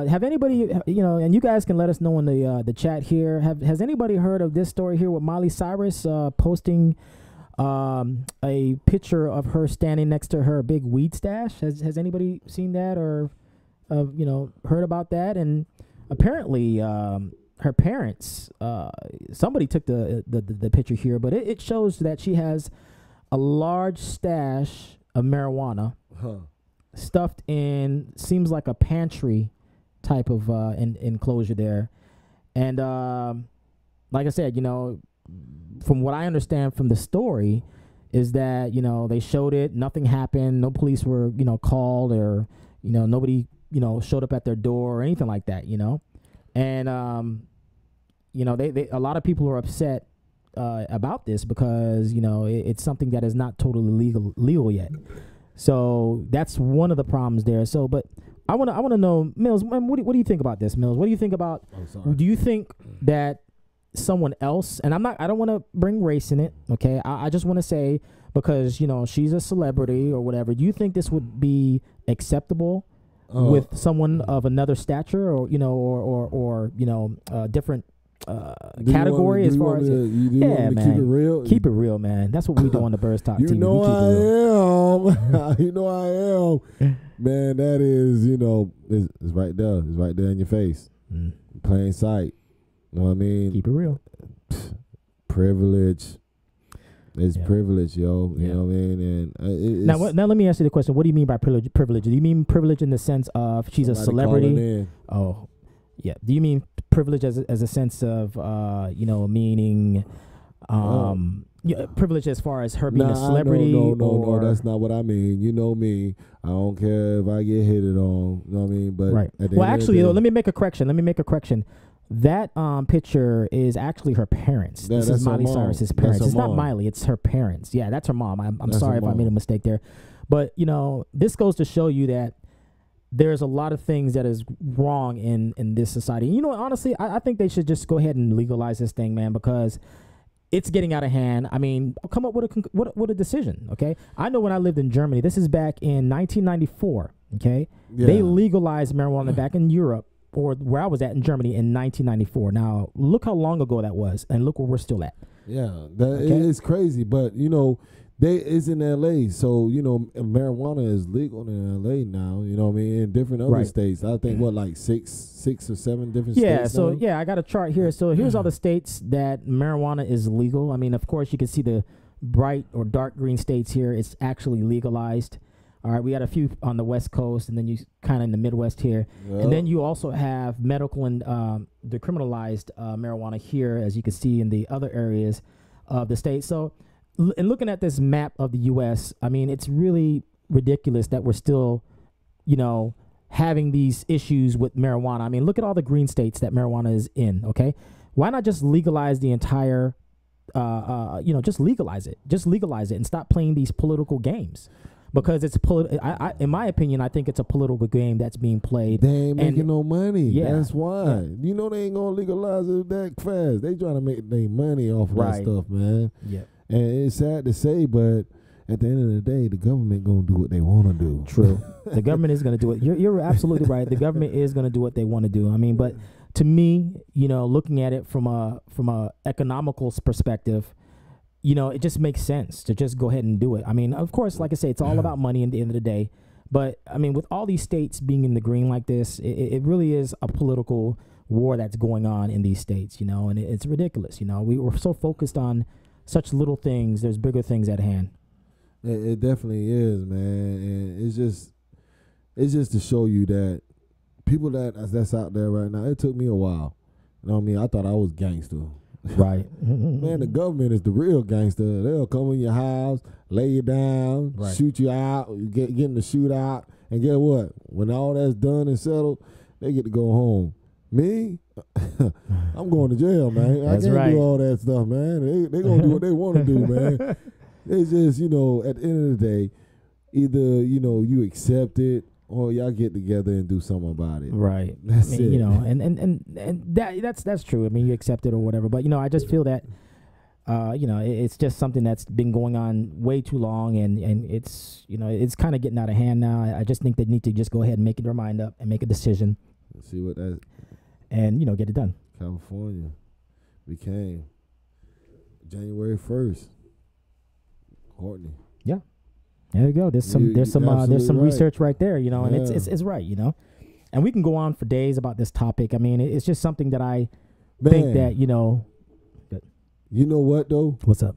Have anybody, and you guys can let us know in the chat here. Has anybody heard of this story here with Miley Cyrus posting a picture of her standing next to her big weed stash? Has anybody seen that or heard about that? And apparently her parents, somebody took the picture here, but it shows that she has a large stash of marijuana. Stuffed in, seems like a pantry type of enclosure there. And like I said, from what I understand from the story is that, they showed it, nothing happened, no police were, called, or, nobody, showed up at their door or anything like that, And, they a lot of people are upset about this because, it's something that is not totally legal yet. So that's one of the problems there. So, but I want to know, Mills, what do you think about this, Mills? What do you think about? Do you think that someone else? And I don't want to bring race in it. Okay, I just want to say because she's a celebrity or whatever. Do you think this would be acceptable with someone of another stature or different? Category as far as man, keep it real. Keep it real, man. That's what we do on the BirdzTalk TV. I am. You know I am. Man, that is, it's right there. It's right there in your face. Plain sight. You know what I mean? Keep it real. Privilege. It's privilege, yo. You know what I mean? And now let me ask you the question. What do you mean by privilege? Do you mean privilege in the sense of she's a celebrity? Oh, yeah. Do you mean privilege as a sense of meaning privilege as far as her being a celebrity? No, that's not what I mean. You know me. I don't care if I get hit it on. You know what I mean? But right. Well, actually, let me make a correction. That picture is actually her parents. This is Miley Cyrus's parents. It's not Miley. It's her parents. Yeah, that's her mom. I'm sorry if I made a mistake there. But, this goes to show you that there's a lot of things that is wrong in this society. Honestly, I think they should just go ahead and legalize this thing, man, because it's getting out of hand. I mean, come up with a decision, okay? I know when I lived in Germany, this is back in 1994, okay? Yeah. They legalized marijuana back in Europe, or where I was at in Germany in 1994. Now, look how long ago that was, and look where we're still at. Yeah, it is crazy, but, it's in L.A., so, marijuana is legal in L.A. now, you know what I mean, in different other states. I think, like six or seven different states Yeah, so, I got a chart here. So here's all the states that marijuana is legal. I mean, of course, you can see the bright or dark green states here. It's actually legalized. All right, we got a few on the West Coast, and then you kind of in the Midwest here. Yep. And then you also have medical and decriminalized marijuana here, as you can see in the other areas of the state. So, and looking at this map of the U.S., I mean, it's really ridiculous that we're still, having these issues with marijuana. I mean, look at all the green states that marijuana is in, okay? Why not just legalize the entire, just legalize it. Just legalize it and stop playing these political games. Because it's in my opinion, I think it's a political game that's being played. They ain't making no money. Yeah, that's why. Yeah. They ain't gonna legalize it that fast. They trying to make their money off of that stuff, man. Yeah. And it's sad to say, but at the end of the day, the government gonna do what they want to do. True. The government is gonna do it. You're absolutely right. The government is gonna do what they want to do. I mean, but to me, looking at it from a economical perspective, it just makes sense to just go ahead and do it. I mean, of course, like I say, it's all about money at the end of the day. But, I mean, with all these states being in the green like this, it really is a political war that's going on in these states, and it's ridiculous. We're so focused on such little things. There's bigger things at hand. It definitely is, man. And it's just to show you that people that's out there right now, it took me a while. You know what I mean? I thought I was gangster. Right. Man, the government is the real gangster. They'll come in your house, lay you down, shoot you out, get in the shootout, and get what? When all that's done and settled, they get to go home. Me, I'm going to jail, man. I can't do all that stuff, man. They gonna do what they want to do, man. It's just, at the end of the day, either, you accept it or y'all get together and do something about it. Right. That's it. And that's true. I mean, you accept it or whatever. But, I just feel that, it's just something that's been going on way too long, and it's it's kind of getting out of hand now. I just think they need to just go ahead and make their mind up and make a decision. Let's see what that. And get it done. California became January 1st. Courtney. Yeah. There you go. There's some research right there, and it's right, And we can go on for days about this topic. I mean, it's just something that I think that, You know what though? What's up?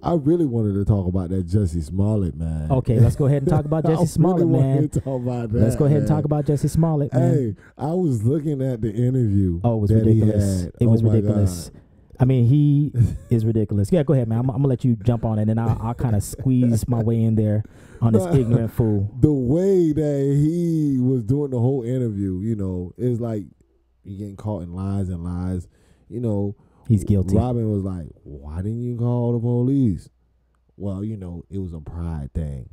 I really wanted to talk about that Jussie Smollett, man. Okay, let's go ahead and talk about Jussie Smollett, man. Talk about that, let's go ahead and talk about Jussie Smollett, man. Hey, I was looking at the interview. Oh, it was ridiculous. It was ridiculous. God. I mean, he is ridiculous. Yeah, go ahead, man. I'm gonna let you jump on it, and I'll kind of squeeze my way in there on this ignorant fool. The way that he was doing the whole interview, is like you getting caught in lies and lies. He's guilty. Robin was like, "Why didn't you call the police?" Well, it was a pride thing.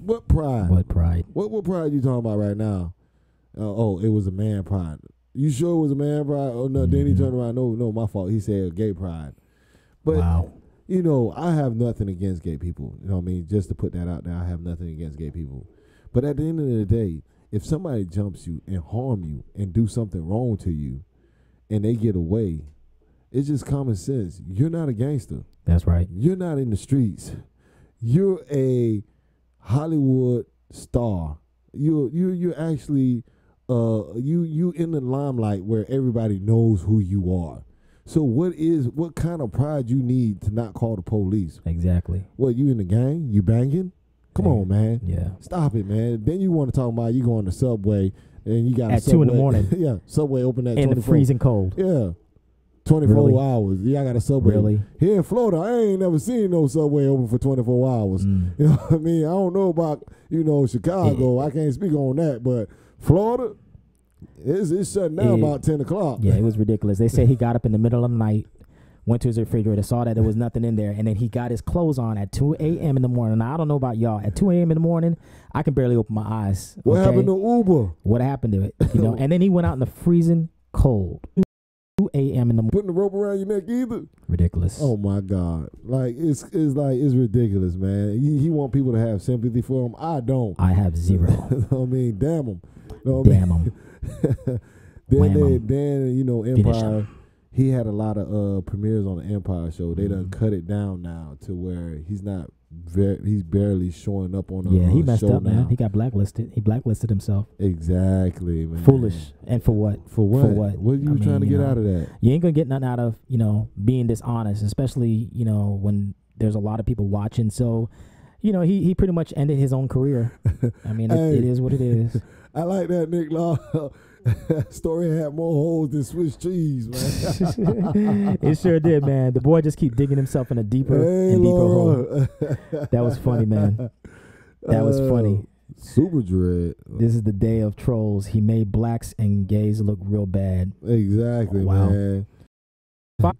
What pride? What pride? What pride you talking about right now? It was a man pride. You sure it was a man pride? Oh no, then he turned around. No, my fault. He said gay pride. But wow. I have nothing against gay people. You know what I mean? Just to put that out there, I have nothing against gay people. But at the end of the day, if somebody jumps you and harm you and do something wrong to you, and they get away, it's just common sense. You're not a gangster. That's right. You're not in the streets. You're a Hollywood star. You're actually you in the limelight where everybody knows who you are. So what kind of pride you need to not call the police? Exactly. What, you in the gang? You banging? Come on, man. Yeah. Stop it, man. Then you want to talk about you going to Subway and you got at 2 in the morning. Yeah, Subway open at in 24. the freezing cold. Yeah. 24 really? hours. Yeah, I got a Subway. Really? Here in Florida, I ain't never seen no Subway open for 24 hours. You know what I mean? I don't know about, Chicago. I can't speak on that, but Florida, it's shutting down about 10 o'clock. Yeah, it was ridiculous. They said he got up in the middle of the night, went to his refrigerator, saw that there was nothing in there, and then he got his clothes on at 2 a.m. in the morning. Now, I don't know about y'all. At 2 a.m. in the morning, I can barely open my eyes. What happened to Uber? What happened to it? And then he went out in the freezing cold. 2 a.m. in the morning. Putting the rope around your neck either? Ridiculous. Oh, my God. Like, it's ridiculous, man. He want people to have sympathy for him. I don't. I have zero. I mean, damn him. Damn him. Then Empire, he had a lot of premieres on the Empire show. They done cut it down now to where he's barely showing up on a yeah, he messed up, now. Man. He got blacklisted. He blacklisted himself. Exactly, man. Foolish. And for what? For what? What are you trying to get out of that? You ain't gonna get nothing out of, being dishonest, especially, when there's a lot of people watching. So, he pretty much ended his own career. I mean, it is what it is. I like that Nick Law story had more holes than Swiss cheese, man. It sure did, man. The boy just keep digging himself in a deeper and deeper hole. That was funny, man. That was funny. Super dread. This is the day of trolls. He made blacks and gays look real bad. Exactly, man.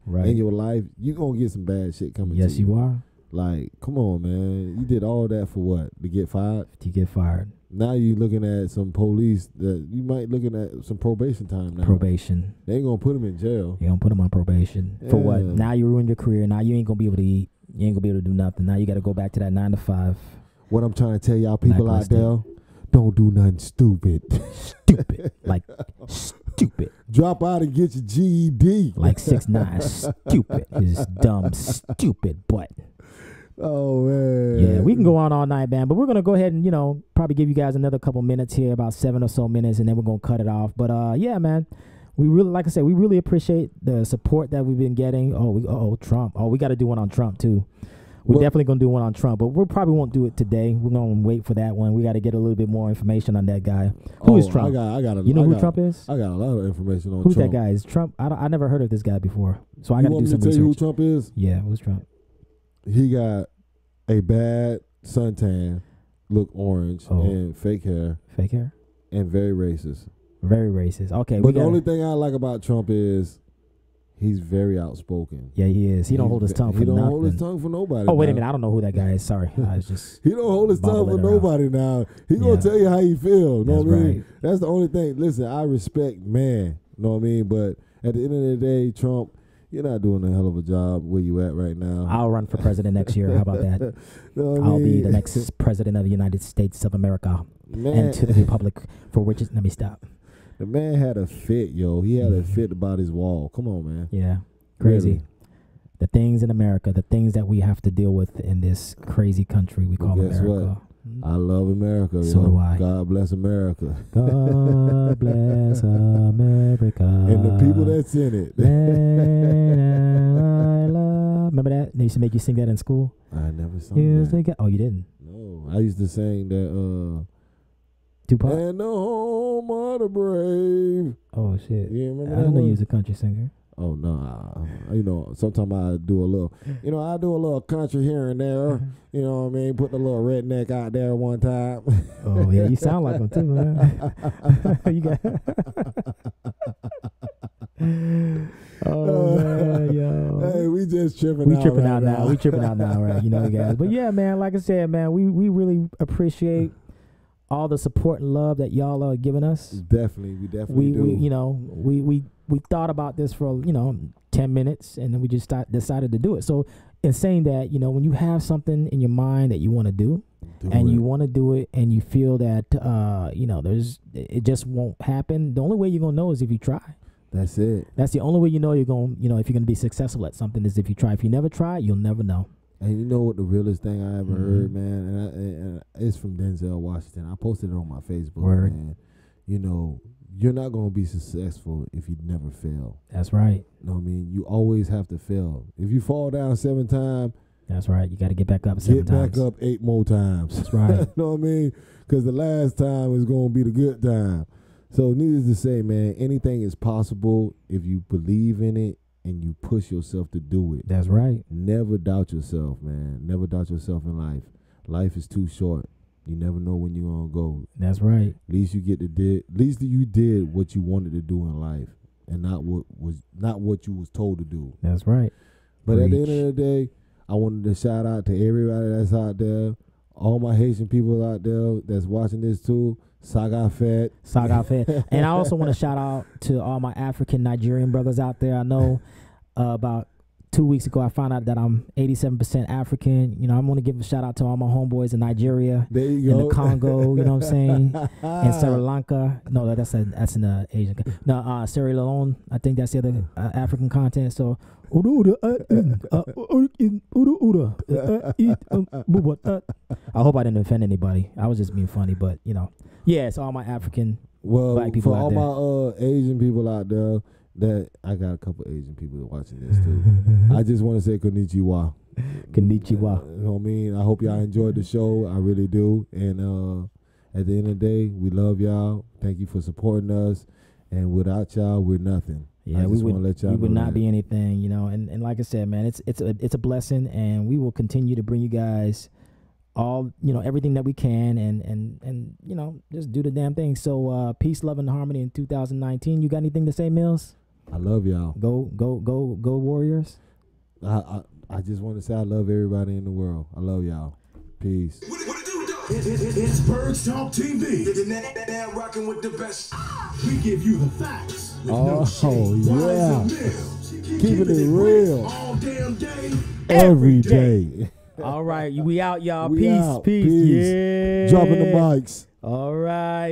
Right. In your life, you gonna get some bad shit coming to you. Yes, you are. Like, come on, man. You did all that for what? To get fired? To get fired. Now you looking at some police that you might looking at some probation time now. Probation. They ain't gonna put him in jail. They gonna put him on probation. For what? Now you ruined your career. Now you ain't gonna be able to eat. You ain't gonna be able to do nothing. Now you gotta go back to that 9 to 5. What I'm trying to tell y'all people out there, don't do nothing stupid. Stupid. Like stupid. Drop out and get your GED. Like 6'9". Stupid. His dumb, stupid butt. Oh, man. Yeah, we can go on all night, man. But we're going to go ahead and, probably give you guys another couple minutes here, about 7 or so minutes, and then we're going to cut it off. But, yeah, man, we really, like I said, we really appreciate the support that we've been getting. Trump. Oh, we got to do one on Trump, too. We're definitely going to do one on Trump, but we probably won't do it today. We're going to wait for that one. We got to get a little bit more information on that guy. Who is Trump? You know who Trump is? I got a lot of information on Who's Trump. Who's that guy? Is Trump? I never heard of this guy before, so I got to do some research. You want me to tell you who Trump is? Yeah, who's Trump? He got a bad suntan, look orange, and fake hair. Fake hair? And very racist. Very racist. Okay. But the only thing I like about Trump is he's very outspoken. Yeah, he is. He don't hold his tongue for nothing. He don't hold his tongue for nobody. Oh, wait a minute. I don't know who that guy is. Sorry. I was just he don't hold his tongue for nobody now. He gonna tell you how he feel. Know what I mean? Right. That's the only thing. Listen, I respect man. Know what I mean? But at the end of the day, Trump, you're not doing a hell of a job where you at right now. I'll run for president next year. How about that? I'll be the next president of the United States of America. Man. And to the republic for which let me stop. The man had a fit, yo. He had a fit about his wall. Come on, man. Yeah. Crazy. Really. The things in America, the things that we have to deal with in this crazy country we call guess America. What? I love America. So do I. God bless America. God bless America. And the people that's in it. I love. Remember that? They used to make you sing that in school? I never sung that. Oh, you didn't? No. I used to sing that Tupac? And the home of the brave. Oh, shit. You remember I that didn't know one? you was a country singer. Oh, no. You know, sometimes I do a little, I do a little country here and there. You know what I mean? Put a little redneck out there one time. Oh, yeah. You sound like him, too, man. You got... Oh, man, yo. Hey, we just tripping out. We tripping right out now. We tripping out now, right? You know, guys. But, yeah, man, like I said, man, we really appreciate all the support and love that y'all are giving us. Definitely. We definitely do. We thought about this for 10 minutes, and then we just decided to do it. So in saying that, when you have something in your mind that you want to do you want to do it, and you feel that it just won't happen, the only way you're gonna know is if you try. That's it. That's the only way you know you're going. If you're gonna be successful at something is if you try. If you never try, you'll never know. And you know what the realest thing I ever heard, man, and it's from Denzel Washington. I posted it on my Facebook, man. You're not going to be successful if you never fail. That's right. You know what I mean? You always have to fail. If you fall down 7 times, that's right. You got to get back up 7 times. Get back up 8 more times. That's right. You know what I mean? Because the last time is going to be the good time. So needless to say, man, anything is possible if you believe in it and you push yourself to do it. That's right. Never doubt yourself, man. Never doubt yourself in life. Life is too short. You never know when you're gonna go. That's right. At least you did what you wanted to do in life, and not what you was told to do. That's right. But at the end of the day, I wanted to shout out to everybody that's out there, all my Haitian people out there that's watching this too. Saga Fed. And I also want to shout out to all my African Nigerian brothers out there. I know about 2 weeks ago, I found out that I'm 87% African. I'm going to give a shout out to all my homeboys in Nigeria, there you go. In the Congo, you know what I'm saying? In Sri Lanka. No, that's in the Asian. No, Sierra Leone. I think that's the other African continent. So, I hope I didn't offend anybody. I was just being funny, but yeah, it's all my African black people out there. For all my Asian people out there. That I got a couple Asian people watching this too. I just want to say konnichiwa. Konnichiwa. You know what I mean? I hope y'all enjoyed the show. I really do. And at the end of the day, we love y'all. Thank you for supporting us. And without y'all, we're nothing. Yeah, we would not be anything. And like I said, man, it's a blessing, and we will continue to bring you guys all everything that we can, and just do the damn thing. So peace, love, and harmony in 2019. You got anything to say, Mills? I love y'all. Go Warriors. I just want to say I love everybody in the world. I love y'all. Peace. It's BirdzTalk TV. Now rocking with the best. We give you the facts. With no shade. Yeah. Keeping it real. All damn day. Every day. All right. We out, y'all. We Peace. out. Peace. Yeah. Dropping the mics. All right.